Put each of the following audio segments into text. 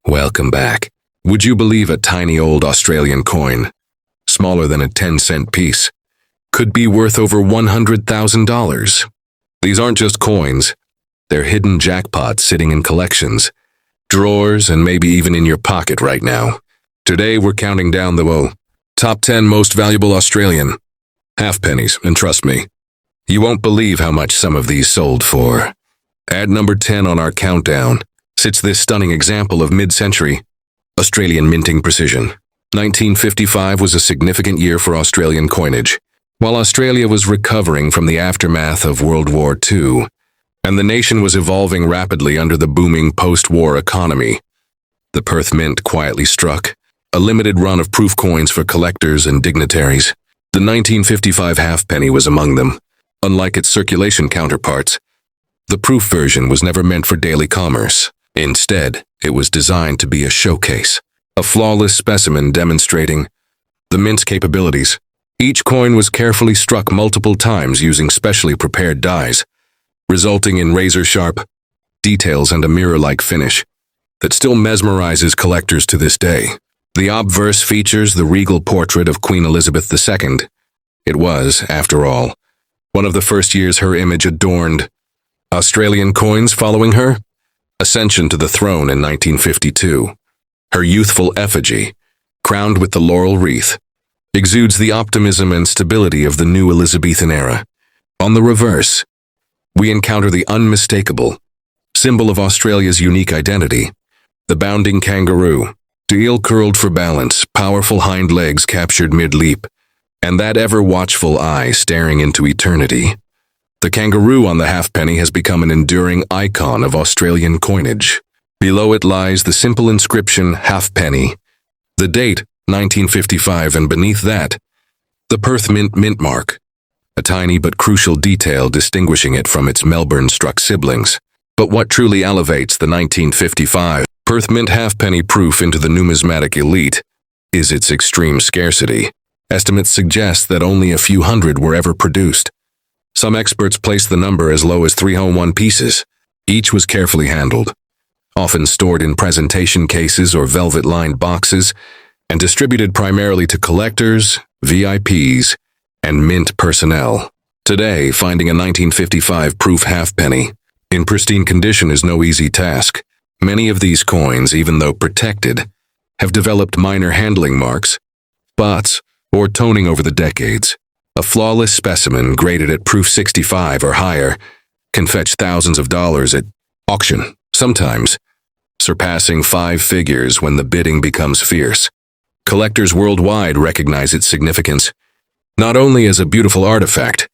Welcome back. Would you believe a tiny old Australian coin, smaller than a 10-cent piece, could be worth over $100,000? These aren't just coins. They're hidden jackpots sitting in collections, drawers, and maybe even in your pocket right now. Today we're counting down the top 10 most valuable Australian halfpennies, and trust me, you won't believe how much some of these sold for. At number 10 on our countdown sits this stunning example of mid-century Australian minting precision. 1955 was a significant year for Australian coinage. While Australia was recovering from the aftermath of World War II, and the nation was evolving rapidly under the booming post-war economy, the Perth Mint quietly struck a limited run of proof coins for collectors and dignitaries. The 1955 halfpenny was among them. Unlike its circulation counterparts, the proof version was never meant for daily commerce. Instead, it was designed to be a showcase, a flawless specimen demonstrating the mint's capabilities. Each coin was carefully struck multiple times using specially prepared dies, resulting in razor-sharp details and a mirror-like finish that still mesmerizes collectors to this day. The obverse features the regal portrait of Queen Elizabeth II. It was, after all, one of the first years her image adorned Australian coins following her ascension to the throne in 1952. Her youthful effigy, crowned with the laurel wreath, exudes the optimism and stability of the new Elizabethan era. On the reverse, we encounter the unmistakable symbol of Australia's unique identity, the bounding kangaroo, heel-curled for balance, powerful hind legs captured mid-leap, and that ever-watchful eye staring into eternity. The kangaroo on the halfpenny has become an enduring icon of Australian coinage. Below it lies the simple inscription halfpenny, the date 1955, and beneath that, the Perth Mint mark, a tiny but crucial detail distinguishing it from its Melbourne-struck siblings. But what truly elevates the 1955 Perth Mint halfpenny proof into the numismatic elite is its extreme scarcity. Estimates suggest that only a few hundred were ever produced. Some experts place the number as low as 301 pieces. Each was carefully handled, often stored in presentation cases or velvet-lined boxes, and distributed primarily to collectors, VIPs, and mint personnel. Today, finding a 1955 proof halfpenny in pristine condition is no easy task. Many of these coins, even though protected, have developed minor handling marks, spots, or toning over the decades. A flawless specimen graded at proof 65 or higher can fetch thousands of dollars at auction, sometimes surpassing 5 figures when the bidding becomes fierce. Collectors worldwide recognize its significance, not only as a beautiful artifact,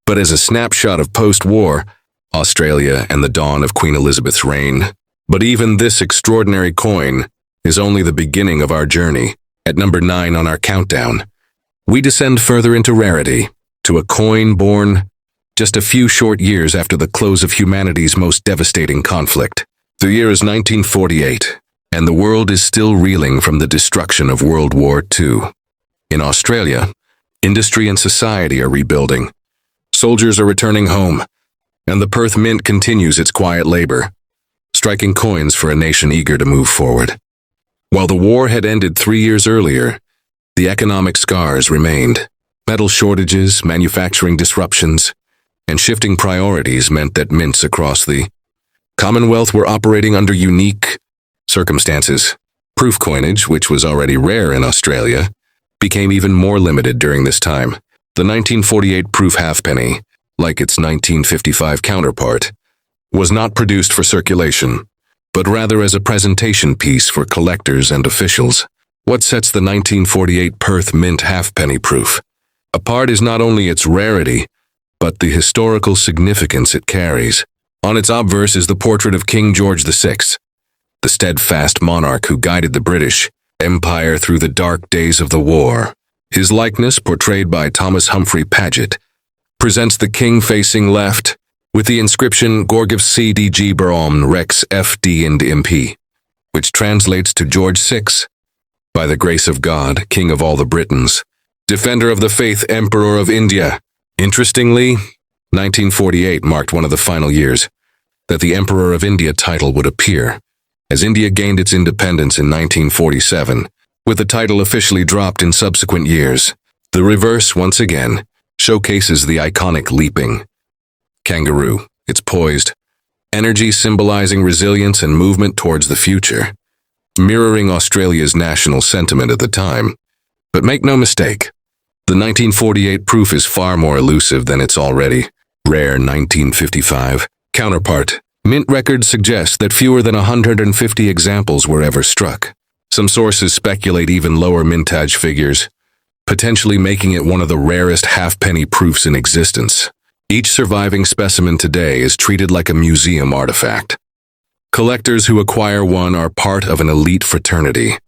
but as a snapshot of post-war Australia and the dawn of Queen Elizabeth's reign. But even this extraordinary coin is only the beginning of our journey. At number 9 on our countdown, we descend further into rarity, to a coin born just a few short years after the close of humanity's most devastating conflict. The year is 1948, and the world is still reeling from the destruction of World War II. In Australia, industry and society are rebuilding. Soldiers are returning home, and the Perth Mint continues its quiet labor, striking coins for a nation eager to move forward. While the war had ended 3 years earlier, the economic scars remained. Metal shortages, manufacturing disruptions, and shifting priorities meant that mints across the Commonwealth were operating under unique circumstances. Proof coinage, which was already rare in Australia, became even more limited during this time. The 1948 proof halfpenny, like its 1955 counterpart, was not produced for circulation, but rather as a presentation piece for collectors and officials. What sets the 1948 Perth Mint halfpenny proof apart is not only its rarity, but the historical significance it carries. On its obverse is the portrait of King George VI, the steadfast monarch who guided the British Empire through the dark days of the war. His likeness, portrayed by Thomas Humphrey Paget, presents the king facing left, with the inscription Gorgif CDG Barom Rex FD and MP, which translates to George VI, by the grace of God, King of all the Britons, Defender of the Faith, Emperor of India. Interestingly, 1948 marked one of the final years that the Emperor of India title would appear. as India gained its independence in 1947, with the title officially dropped in subsequent years. The reverse, once again, showcases the iconic leaping kangaroo. It's poised, energy symbolizing resilience and movement towards the future, mirroring Australia's national sentiment at the time. But make no mistake, the 1948 proof is far more elusive than its already rare 1955 counterpart. Mint records suggest that fewer than 150 examples were ever struck. Some sources speculate even lower mintage figures, potentially making it one of the rarest halfpenny proofs in existence. Each surviving specimen today is treated like a museum artifact. Collectors who acquire one are part of an elite fraternity.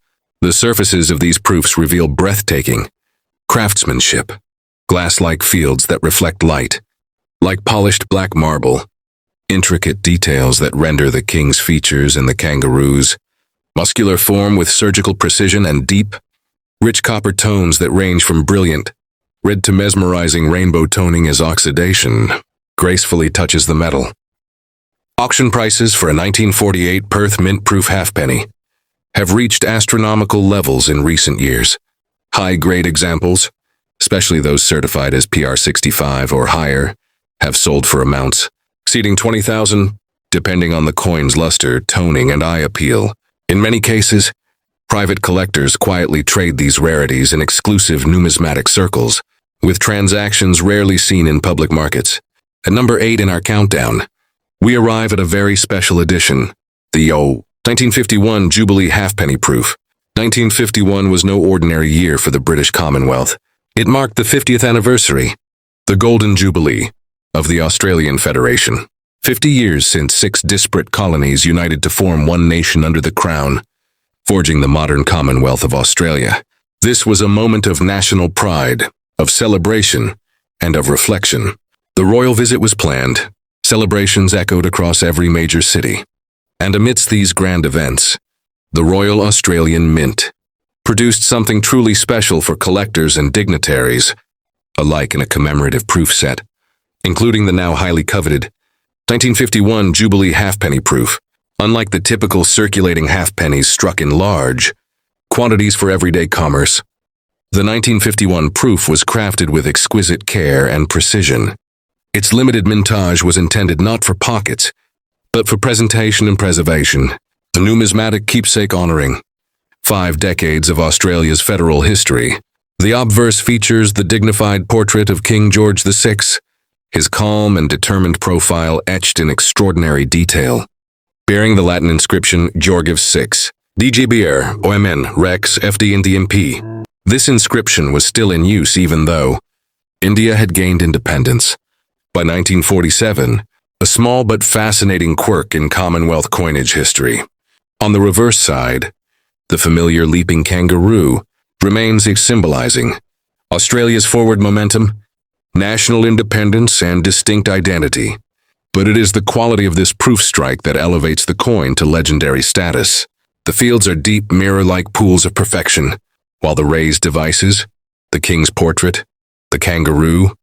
The surfaces of these proofs reveal breathtaking craftsmanship, glass-like fields that reflect light, like polished black marble, intricate details that render the king's features and the kangaroo's muscular form with surgical precision, and deep, rich copper tones that range from brilliant red to mesmerizing rainbow toning as oxidation gracefully touches the metal. Auction prices for a 1948 Perth mint-proof halfpenny have reached astronomical levels in recent years. High-grade examples, especially those certified as PR65 or higher, have sold for amounts exceeding $20,000, depending on the coin's luster, toning, and eye appeal. In many cases, private collectors quietly trade these rarities in exclusive numismatic circles, with transactions rarely seen in public markets. At number 8 in our countdown, we arrive at a very special edition, the 1951 Jubilee halfpenny proof. 1951 was no ordinary year for the British Commonwealth. It marked the 50th anniversary, the Golden Jubilee, of the Australian Federation. 50 years since 6 disparate colonies united to form one nation under the Crown, forging the modern Commonwealth of Australia. This was a moment of national pride, of celebration, and of reflection. The royal visit was planned. Celebrations echoed across every major city. And amidst these grand events, the Royal Australian Mint produced something truly special for collectors and dignitaries, alike in a commemorative proof set, including the now highly coveted 1951 Jubilee halfpenny proof. Unlike the typical circulating halfpennies struck in large quantities for everyday commerce, the 1951 proof was crafted with exquisite care and precision. Its limited mintage was intended not for pockets, but for presentation and preservation, a numismatic keepsake honoring 5 decades of Australia's federal history. The obverse features the dignified portrait of King George VI, his calm and determined profile etched in extraordinary detail, bearing the Latin inscription Georgiv 6, DGBR, OMN, Rex, FD and DMP. This inscription was still in use even though India had gained independence. By 1947, a small but fascinating quirk in Commonwealth coinage history. On the reverse side, the familiar leaping kangaroo remains symbolizing Australia's forward momentum, national independence, and distinct identity. But it is the quality of this proof strike that elevates the coin to legendary status. The fields are deep, mirror-like pools of perfection, while the raised devices, the king's portrait, the kangaroo,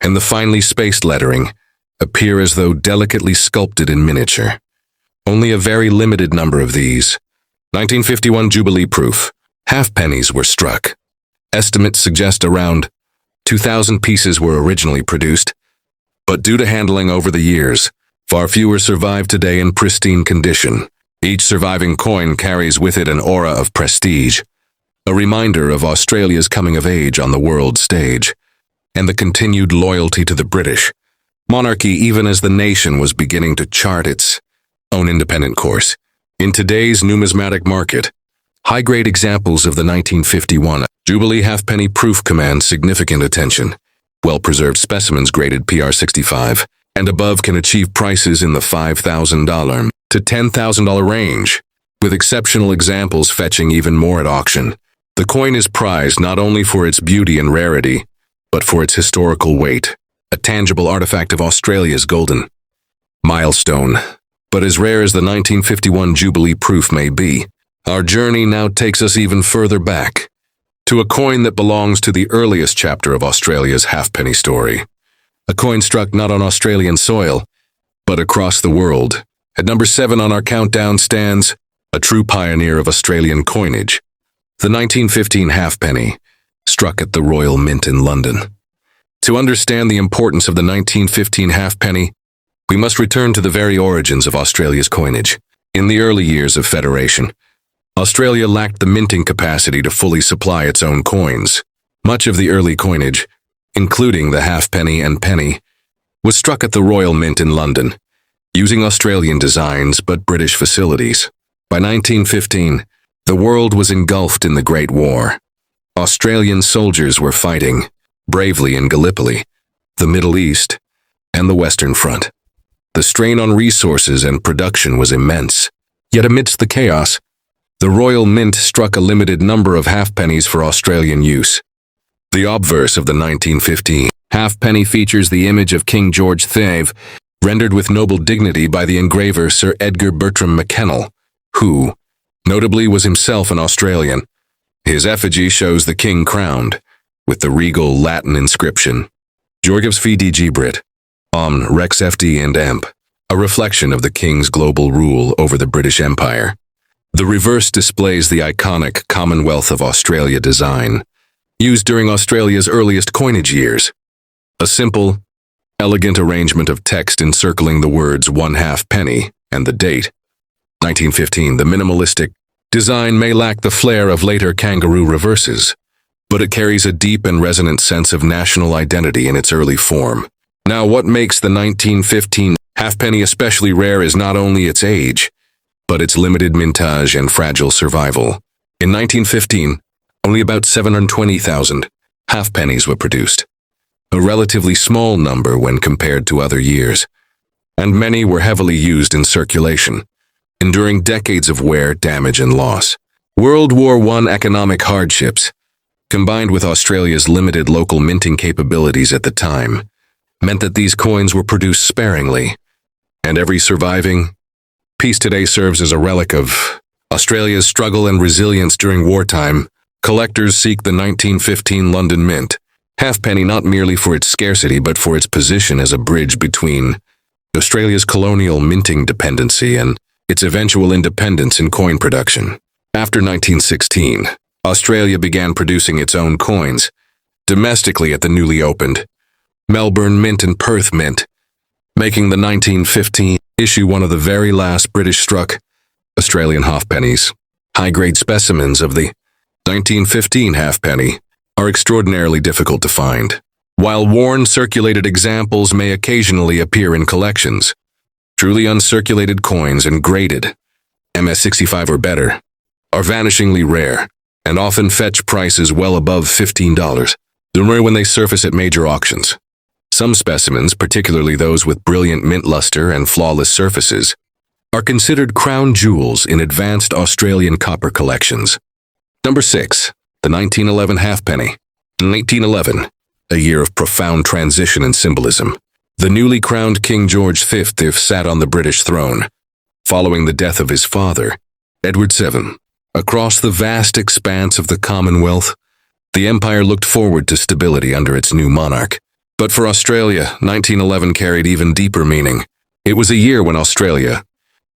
and the finely spaced lettering appear as though delicately sculpted in miniature. Only a very limited number of these 1951 Jubilee proof halfpennies were struck. Estimates suggest around 2,000 pieces were originally produced, but due to handling over the years, far fewer survive today in pristine condition. Each surviving coin carries with it an aura of prestige, a reminder of Australia's coming of age on the world stage, and the continued loyalty to the British monarchy even as the nation was beginning to chart its own independent course. In today's numismatic market, high-grade examples of the 1951 Jubilee halfpenny proof command significant attention. Well-preserved specimens graded PR65 and above can achieve prices in the $5,000 to $10,000 range, with exceptional examples fetching even more at auction. The coin is prized not only for its beauty and rarity, but for its historical weight, a tangible artifact of Australia's golden milestone. But as rare as the 1951 Jubilee proof may be, our journey now takes us even further back, to a coin that belongs to the earliest chapter of Australia's halfpenny story. A coin struck not on Australian soil, but across the world. At number 7 on our countdown stands a true pioneer of Australian coinage. The 1915 halfpenny, struck at the Royal Mint in London. To understand the importance of the 1915 halfpenny, we must return to the very origins of Australia's coinage. In the early years of Federation, Australia lacked the minting capacity to fully supply its own coins. Much of the early coinage, including the halfpenny and penny, was struck at the Royal Mint in London, using Australian designs but British facilities. By 1915, the world was engulfed in the Great War. Australian soldiers were fighting, bravely in Gallipoli, the Middle East, and the Western Front. The strain on resources and production was immense. Yet amidst the chaos, the Royal Mint struck a limited number of halfpennies for Australian use. The obverse of the 1915 halfpenny features the image of King George III, rendered with noble dignity by the engraver Sir Edgar Bertram McKennell, who, notably, was himself an Australian. His effigy shows the king crowned, with the regal Latin inscription, Jorgavs VDG Brit, Rex FD and Emp, a reflection of the king's global rule over the British Empire. The reverse displays the iconic Commonwealth of Australia design, used during Australia's earliest coinage years. A simple, elegant arrangement of text encircling the words one halfpenny and the date. 1915, the minimalistic design may lack the flair of later Kangaroo reverses, but it carries a deep and resonant sense of national identity in its early form. Now, what makes the 1915 halfpenny especially rare is not only its age, but its limited mintage and fragile survival. In 1915, only about 720,000 halfpennies were produced, a relatively small number when compared to other years, and many were heavily used in circulation, enduring decades of wear, damage, and loss. World War I economic hardships, combined with Australia's limited local minting capabilities at the time, meant that these coins were produced sparingly, and every surviving piece today serves as a relic of Australia's struggle and resilience during wartime. Collectors seek the 1915 London Mint halfpenny not merely for its scarcity but for its position as a bridge between Australia's colonial minting dependency and its eventual independence in coin production. After 1916, Australia began producing its own coins domestically at the newly opened Melbourne Mint and Perth Mint, making the 1915 issue one of the very last British-struck Australian halfpennies. High-grade specimens of the 1915 halfpenny are extraordinarily difficult to find, while worn circulated examples may occasionally appear in collections. Truly uncirculated coins and graded MS-65 or better are vanishingly rare and often fetch prices well above $15, rare when they surface at major auctions. Some specimens, particularly those with brilliant mint luster and flawless surfaces, are considered crown jewels in advanced Australian copper collections. Number 6. The 1911 halfpenny. In 1911, a year of profound transition and symbolism, the newly crowned King George V sat on the British throne, following the death of his father, Edward VII. Across the vast expanse of the Commonwealth, the empire looked forward to stability under its new monarch. But for Australia, 1911 carried even deeper meaning. It was a year when Australia,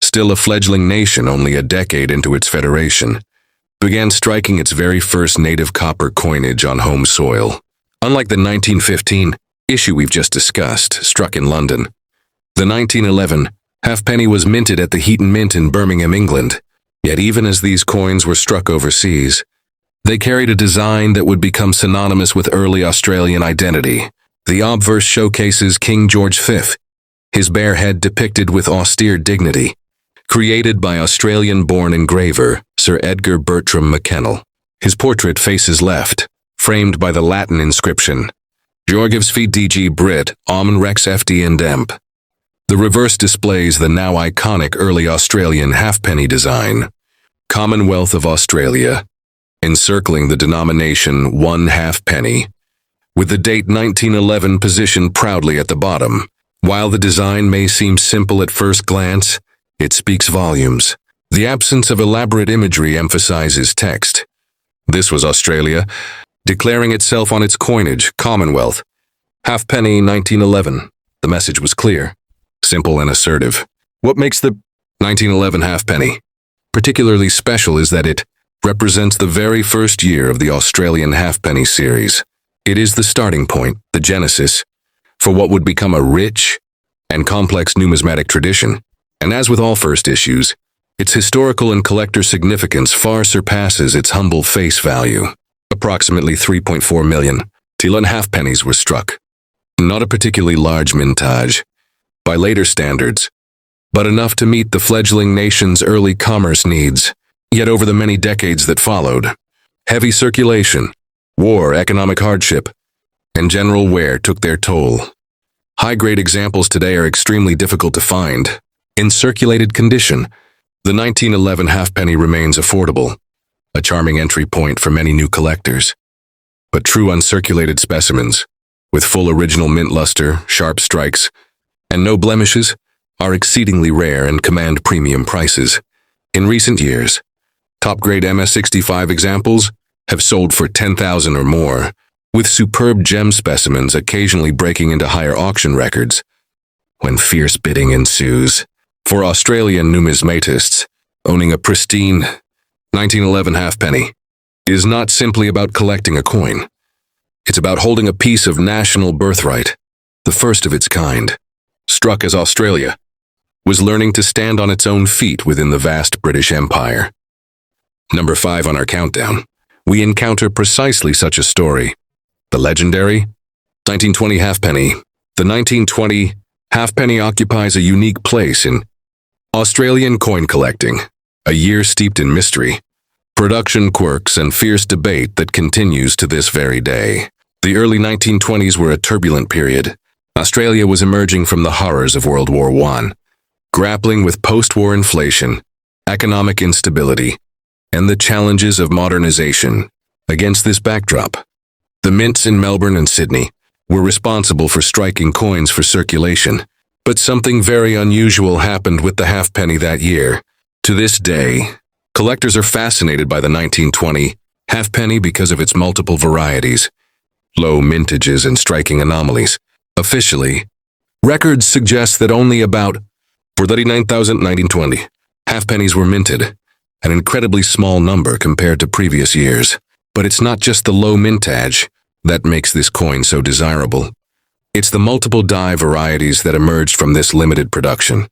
still a fledgling nation only a decade into its federation, began striking its very first native copper coinage on home soil. Unlike the 1915 issue we've just discussed, struck in London, the 1911 halfpenny was minted at the Heaton Mint in Birmingham, England. Yet even as these coins were struck overseas, they carried a design that would become synonymous with early Australian identity. The obverse showcases King George V, his bare head depicted with austere dignity, created by Australian-born engraver Sir Edgar Bertram McKennell. His portrait faces left, framed by the Latin inscription, Jorgavs VDG Brit, Rex FD and Emp. The reverse displays the now iconic early Australian halfpenny design, Commonwealth of Australia, encircling the denomination one halfpenny, with the date 1911 positioned proudly at the bottom. While the design may seem simple at first glance, it speaks volumes. The absence of elaborate imagery emphasizes text. This was Australia, declaring itself on its coinage, Commonwealth. Halfpenny 1911. The message was clear, simple and assertive. What makes the 1911 halfpenny particularly special is that it represents the very first year of the Australian Halfpenny series. It is the starting point, the genesis, for what would become a rich and complex numismatic tradition. And as with all first issues, its historical and collector significance far surpasses its humble face value. Approximately 3.4 million Teelan halfpennies were struck. Not a particularly large mintage, by later standards, but enough to meet the fledgling nation's early commerce needs. Yet over the many decades that followed, heavy circulation, war, economic hardship, and general wear took their toll. High-grade examples today are extremely difficult to find. In circulated condition, the 1911 halfpenny remains affordable, a charming entry point for many new collectors. But true uncirculated specimens, with full original mint luster, sharp strikes, and no blemishes, are exceedingly rare and command premium prices. In recent years, top-grade MS65 examples have sold for $10,000 or more, with superb gem specimens occasionally breaking into higher auction records when fierce bidding ensues. For Australian numismatists, owning a pristine 1911 halfpenny is not simply about collecting a coin. It's about holding a piece of national birthright, the first of its kind. Struck as Australia was learning to stand on its own feet within the vast British Empire. Number 5 on our countdown, we encounter precisely such a story. The legendary 1920 halfpenny. The 1920 halfpenny occupies a unique place in Australian coin collecting, a year steeped in mystery, production quirks, and fierce debate that continues to this very day. The early 1920s were a turbulent period. Australia was emerging from the horrors of World War I, grappling with post-war inflation, economic instability, and the challenges of modernization. Against this backdrop, the mints in Melbourne and Sydney were responsible for striking coins for circulation. But something very unusual happened with the halfpenny that year. To this day, collectors are fascinated by the 1920 halfpenny because of its multiple varieties, low mintages, and striking anomalies. Officially, records suggest that only about 39,000 1920 halfpennies were minted, an incredibly small number compared to previous years. But it's not just the low mintage that makes this coin so desirable. It's the multiple die varieties that emerged from this limited production.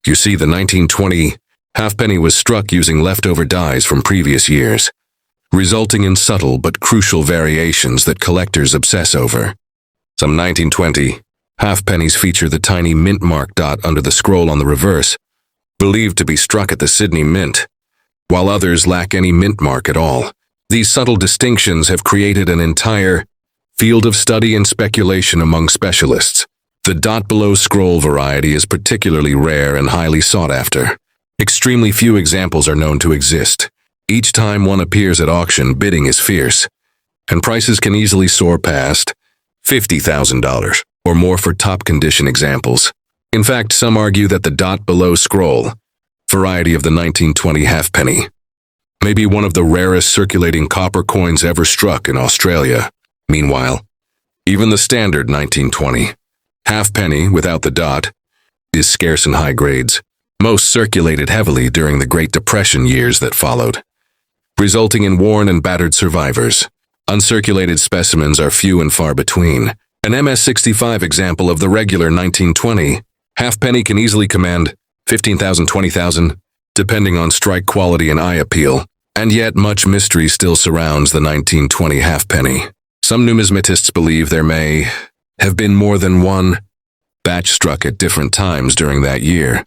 You see, the 1920 halfpenny was struck using leftover dies from previous years, resulting in subtle but crucial variations that collectors obsess over. Some 1920 halfpennies feature the tiny mint mark dot under the scroll on the reverse, believed to be struck at the Sydney Mint, while others lack any mint mark at all. These subtle distinctions have created an entire field of study and speculation among specialists. The dot below scroll variety is particularly rare and highly sought after. Extremely few examples are known to exist. Each time one appears at auction, bidding is fierce, and prices can easily soar past $50,000 or more for top condition examples. In fact, some argue that the dot below scroll variety of the 1920 halfpenny may be one of the rarest circulating copper coins ever struck in Australia. Meanwhile, even the standard 1920 halfpenny without the dot is scarce in high grades. Most circulated heavily during the Great Depression years that followed, resulting in worn and battered survivors. Uncirculated specimens are few and far between. An MS65 example of the regular 1920 halfpenny can easily command $15,000, $20,000, depending on strike quality and eye appeal, and yet much mystery still surrounds the 1920 halfpenny. Some numismatists believe there may have been more than one batch struck at different times during that year,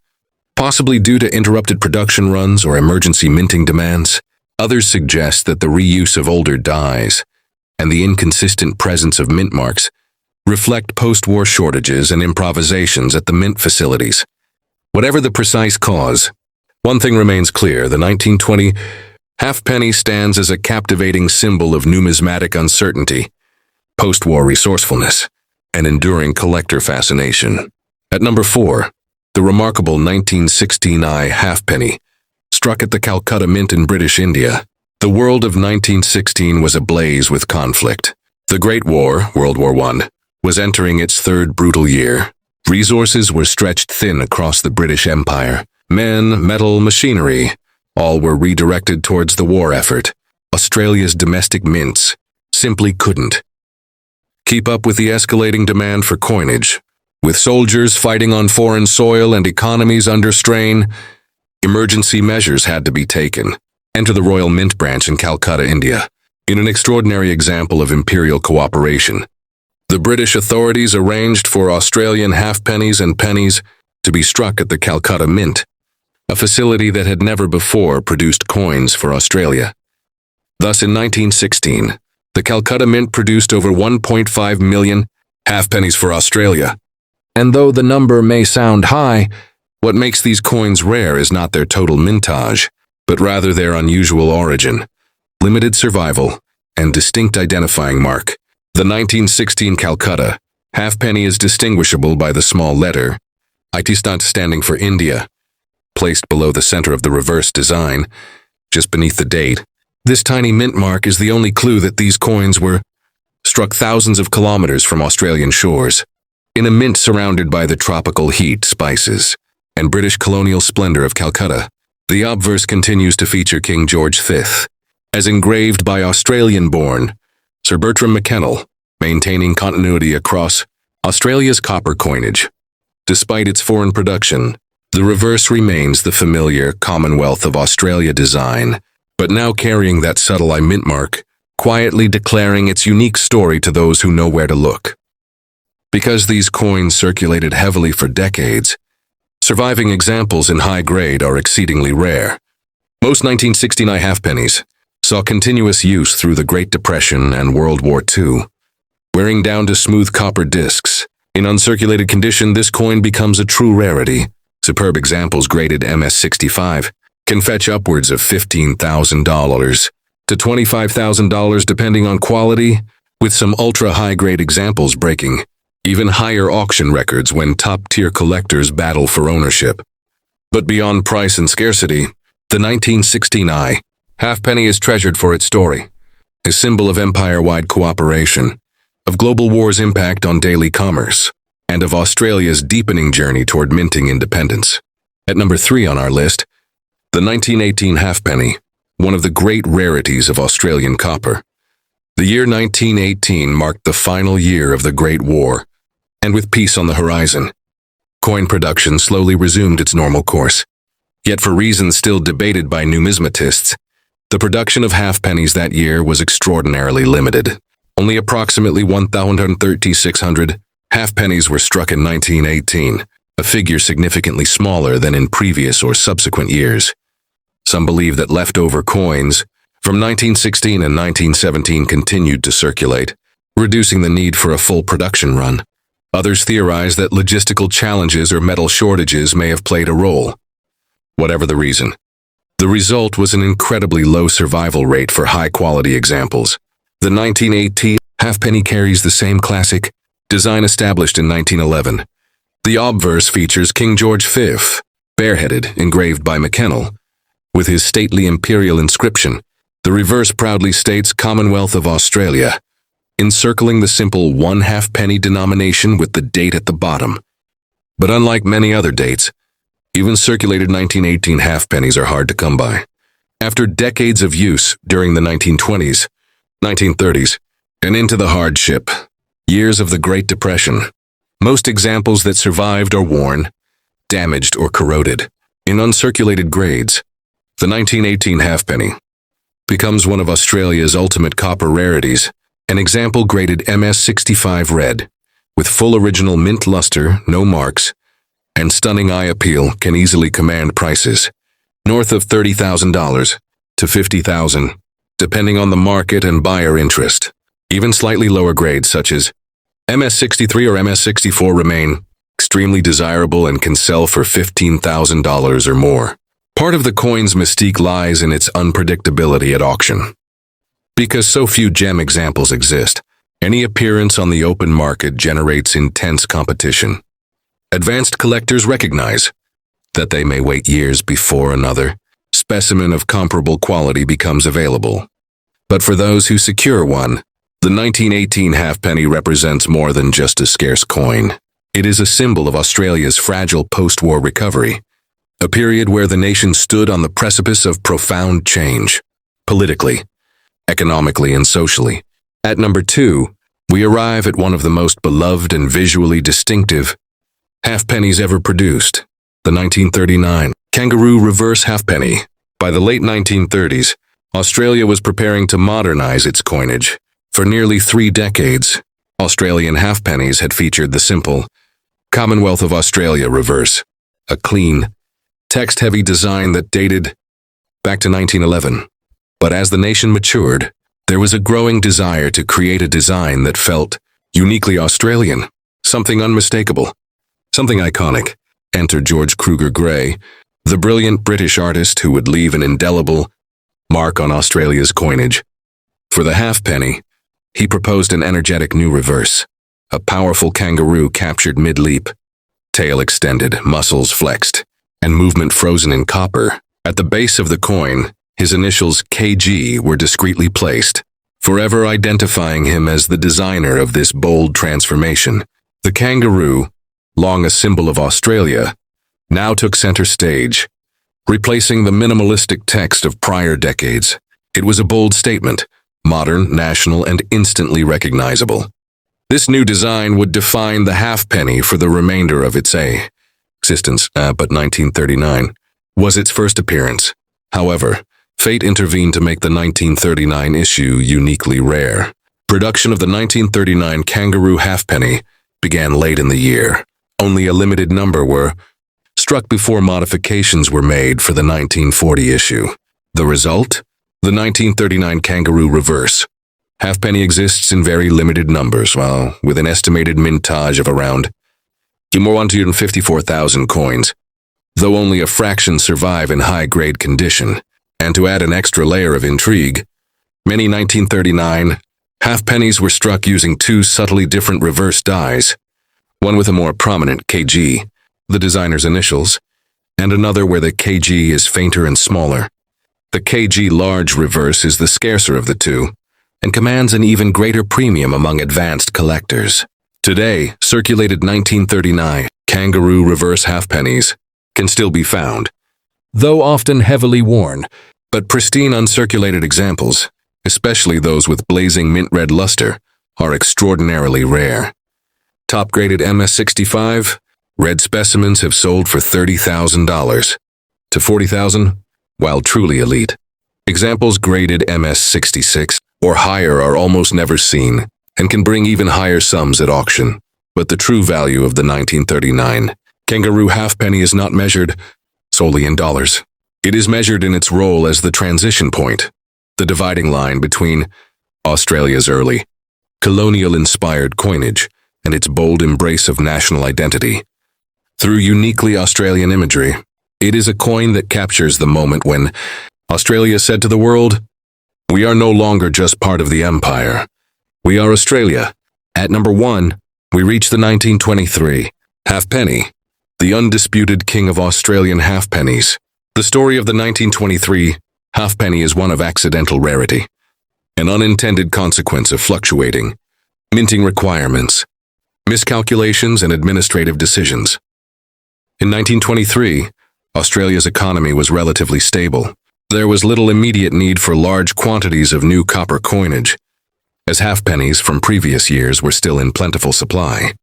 possibly due to interrupted production runs or emergency minting demands. Others suggest that the reuse of older dies and the inconsistent presence of mint marks reflect post-war shortages and improvisations at the mint facilities. Whatever the precise cause, one thing remains clear: the 1920 halfpenny stands as a captivating symbol of numismatic uncertainty, post-war resourcefulness, and enduring collector fascination. At number 4, the remarkable 1916 halfpenny, struck at the Calcutta Mint in British India. The world of 1916 was ablaze with conflict. The Great War, World War I, was entering its third brutal year. Resources were stretched thin across the British Empire. Men, metal, machinery All were redirected towards the war effort. Australia's domestic mints simply couldn't keep up with the escalating demand for coinage. With soldiers fighting on foreign soil and economies under strain, emergency measures had to be taken. Enter the Royal Mint branch in Calcutta, India. In an extraordinary example of imperial cooperation, the British authorities arranged for Australian halfpennies and pennies to be struck at the Calcutta Mint, a facility that had never before produced coins for Australia. Thus, in 1916, the Calcutta Mint produced over 1.5 million halfpennies for Australia. And though the number may sound high, what makes these coins rare is not their total mintage, but rather their unusual origin, limited survival, and distinct identifying mark. The 1916 Calcutta halfpenny is distinguishable by the small letter IT standing for India, placed below the center of the reverse design, just beneath the date. This tiny mint mark is the only clue that these coins were struck thousands of kilometers from Australian shores, in a mint surrounded by the tropical heat, spices, and British colonial splendor of Calcutta. The obverse continues to feature King George V, as engraved by Australian-born Sir Bertram McKennell, maintaining continuity across Australia's copper coinage. Despite its foreign production, the reverse remains the familiar Commonwealth of Australia design, but now carrying that subtle I mint mark, quietly declaring its unique story to those who know where to look. Because these coins circulated heavily for decades, surviving examples in high grade are exceedingly rare. Most 1969 halfpennies saw continuous use through the Great Depression and World War II. Wearing down to smooth copper discs, in uncirculated condition, this coin becomes a true rarity. Superb examples graded MS65 can fetch upwards of $15,000 to $25,000 depending on quality, with some ultra-high-grade examples breaking even higher auction records when top-tier collectors battle for ownership. But beyond price and scarcity, the 1916 halfpenny is treasured for its story, a symbol of empire-wide cooperation, of global war's impact on daily commerce, and of Australia's deepening journey toward minting independence. At number 3 on our list, the 1918 halfpenny, one of the great rarities of Australian copper. The year 1918 marked the final year of the Great War, and with peace on the horizon, coin production slowly resumed its normal course. Yet for reasons still debated by numismatists, the production of halfpennies that year was extraordinarily limited. Only approximately 1,360 halfpennies were struck in 1918, a figure significantly smaller than in previous or subsequent years. Some believe that leftover coins from 1916 and 1917 continued to circulate, reducing the need for a full production run. Others theorize that logistical challenges or metal shortages may have played a role. Whatever the reason, the result was an incredibly low survival rate for high-quality examples. The 1918 halfpenny carries the same classic design established in 1911. The obverse features King George V, bareheaded, engraved by McKennell, with his stately imperial inscription. The reverse proudly states Commonwealth of Australia, encircling the simple 1 halfpenny denomination with the date at the bottom. But unlike many other dates, even circulated 1918 halfpennies are hard to come by. After decades of use during the 1920s, 1930s, and into the hardship years of the Great Depression, most examples that survived are worn, damaged, or corroded. In uncirculated grades, the 1918 halfpenny becomes one of Australia's ultimate copper rarities, an example graded MS65 red, with full original mint luster, no marks, and stunning eye appeal, can easily command prices north of $30,000 to $50,000, depending on the market and buyer interest. Even slightly lower grades such as MS63 or MS64 remain extremely desirable and can sell for $15,000 or more. Part of the coin's mystique lies in its unpredictability at auction. Because so few gem examples exist, any appearance on the open market generates intense competition. Advanced collectors recognize that they may wait years before another specimen of comparable quality becomes available. But for those who secure one, the 1918 halfpenny represents more than just a scarce coin. It is a symbol of Australia's fragile post-war recovery, a period where the nation stood on the precipice of profound change, politically, economically, and socially. At number 2, we arrive at one of the most beloved and visually distinctive halfpennies ever produced, the 1939 Kangaroo reverse halfpenny. By the late 1930s, Australia was preparing to modernize its coinage. For nearly 3 decades, Australian halfpennies had featured the simple Commonwealth of Australia reverse, a clean, text-heavy design that dated back to 1911. But as the nation matured, there was a growing desire to create a design that felt uniquely Australian, something unmistakable, something iconic. Enter George Kruger Gray, the brilliant British artist who would leave an indelible mark on Australia's coinage. For the halfpenny, he proposed an energetic new reverse, a powerful kangaroo captured mid-leap, tail extended, muscles flexed, and movement frozen in copper. At the base of the coin, his initials KG were discreetly placed, forever identifying him as the designer of this bold transformation. The kangaroo, long a symbol of Australia, now took center stage, replacing the minimalistic text of prior decades. It was a bold statement, modern, national, and instantly recognizable. This new design would define the halfpenny for the remainder of its existence, but 1939 was its first appearance. However, fate intervened to make the 1939 issue uniquely rare. Production of the 1939 Kangaroo halfpenny began late in the year. Only a limited number were struck before modifications were made for the 1940 issue. The result? The 1939 Kangaroo reverse. Halfpenny exists in very limited numbers, with an estimated mintage of around 154,000 coins, though only a fraction survive in high-grade condition. And to add an extra layer of intrigue, many 1939 halfpennies were struck using 2 subtly different reverse dies, one with a more prominent KG, the designer's initials, and another where the KG is fainter and smaller. The KG large reverse is the scarcer of the two, and commands an even greater premium among advanced collectors. Today, circulated 1939 Kangaroo reverse halfpennies can still be found, though often heavily worn, but pristine uncirculated examples, especially those with blazing mint-red luster, are extraordinarily rare. Top-graded MS-65, red specimens have sold for $30,000 to $40,000, while truly elite. Examples graded MS-66 or higher are almost never seen and can bring even higher sums at auction. But the true value of the 1939 Kangaroo halfpenny is not measured solely in dollars. It is measured in its role as the transition point, the dividing line between Australia's early, colonial-inspired coinage and its bold embrace of national identity. Through uniquely Australian imagery, it is a coin that captures the moment when Australia said to the world, "We are no longer just part of the empire. We are Australia." At number 1, we reach the 1923 halfpenny, the undisputed king of Australian halfpennies. The story of the 1923 halfpenny is one of accidental rarity, an unintended consequence of fluctuating minting requirements, miscalculations, and administrative decisions. In 1923, Australia's economy was relatively stable. There was little immediate need for large quantities of new copper coinage, as halfpennies from previous years were still in plentiful supply.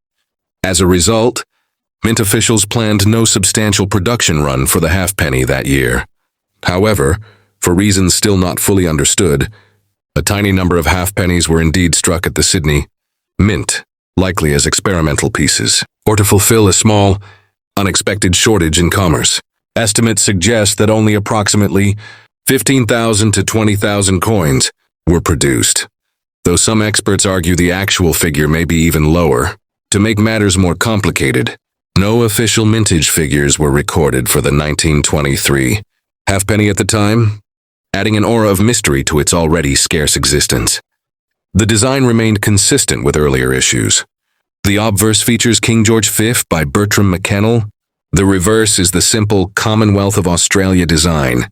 As a result, mint officials planned no substantial production run for the halfpenny that year. However, for reasons still not fully understood, a tiny number of halfpennies were indeed struck at the Sydney Mint, likely as experimental pieces, or to fulfill a small, unexpected shortage in commerce. Estimates suggest that only approximately 15,000 to 20,000 coins were produced, though some experts argue the actual figure may be even lower. To make matters more complicated, no official mintage figures were recorded for the 1923 halfpenny at the time, adding an aura of mystery to its already scarce existence. The design remained consistent with earlier issues. The obverse features King George V by Bertram McKennell. The reverse is the simple Commonwealth of Australia design,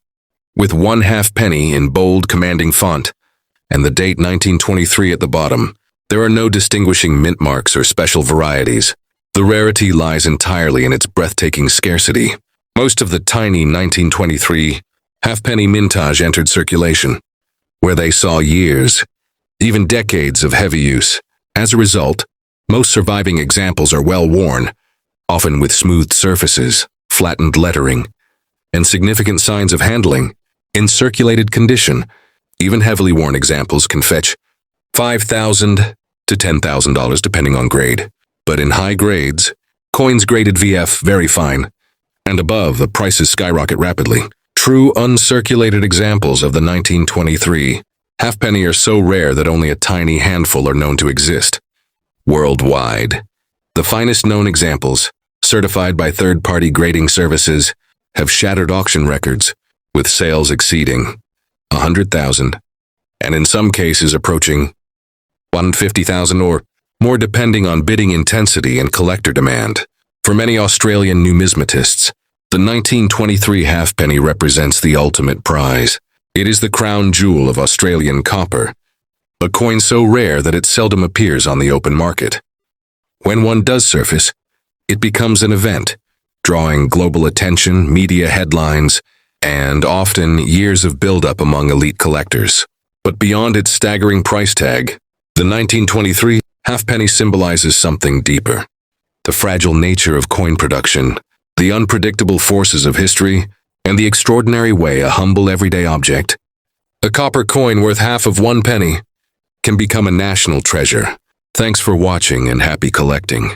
with one halfpenny in bold, commanding font, and the date 1923 at the bottom. There are no distinguishing mint marks or special varieties. The rarity lies entirely in its breathtaking scarcity. Most of the tiny 1923 halfpenny mintage entered circulation, where they saw years, even decades of heavy use. As a result, most surviving examples are well worn, often with smoothed surfaces, flattened lettering, and significant signs of handling. In circulated condition, even heavily worn examples can fetch $5,000 to $10,000 depending on grade. But in high grades, coins graded VF very fine, and above, the prices skyrocket rapidly. True uncirculated examples of the 1923 halfpenny are so rare that only a tiny handful are known to exist. Worldwide, the finest known examples, certified by third-party grading services, have shattered auction records, with sales exceeding 100,000, and in some cases approaching 150,000 or more depending on bidding intensity and collector demand. For many Australian numismatists, the 1923 halfpenny represents the ultimate prize. It is the crown jewel of Australian copper, a coin so rare that it seldom appears on the open market. When one does surface, it becomes an event, drawing global attention, media headlines, and often years of build-up among elite collectors. But beyond its staggering price tag, the 1923 halfpenny symbolizes something deeper. The fragile nature of coin production, the unpredictable forces of history, and the extraordinary way a humble everyday object, a copper coin worth half of 1 penny, can become a national treasure. Thanks for watching and happy collecting.